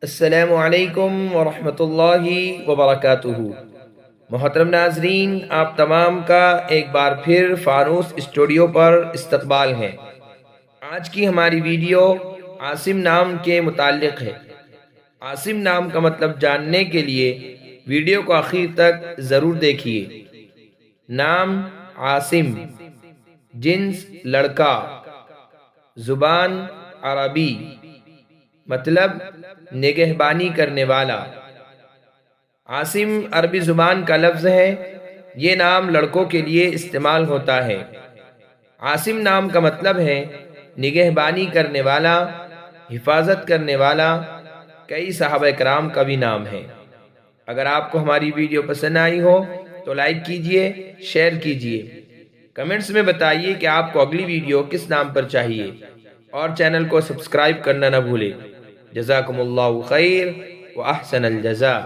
السلام علیکم ورحمۃ اللہ وبرکاتہ۔ محترم ناظرین، آپ تمام کا ایک بار پھر فانوس اسٹوڈیو پر استقبال ہے۔ آج کی ہماری ویڈیو عاصم نام کے متعلق ہے۔ عاصم نام کا مطلب جاننے کے لیے ویڈیو کو آخر تک ضرور دیکھیے۔ نام عاصم، جنس لڑکا، زبان عربی، مطلب نگہبانی کرنے والا۔ عاصم عربی زبان کا لفظ ہے، یہ نام لڑکوں کے لیے استعمال ہوتا ہے۔ عاصم نام کا مطلب ہے نگہبانی کرنے والا، حفاظت کرنے والا۔ کئی صحابہ کرام کا بھی نام ہے۔ اگر آپ کو ہماری ویڈیو پسند آئی ہو تو لائک کیجئے، شیئر کیجئے، کمنٹس میں بتائیے کہ آپ کو اگلی ویڈیو کس نام پر چاہیے، اور چینل کو سبسکرائب کرنا نہ بھولیں۔ جزاکم اللہ خیر و احسن الجزاء۔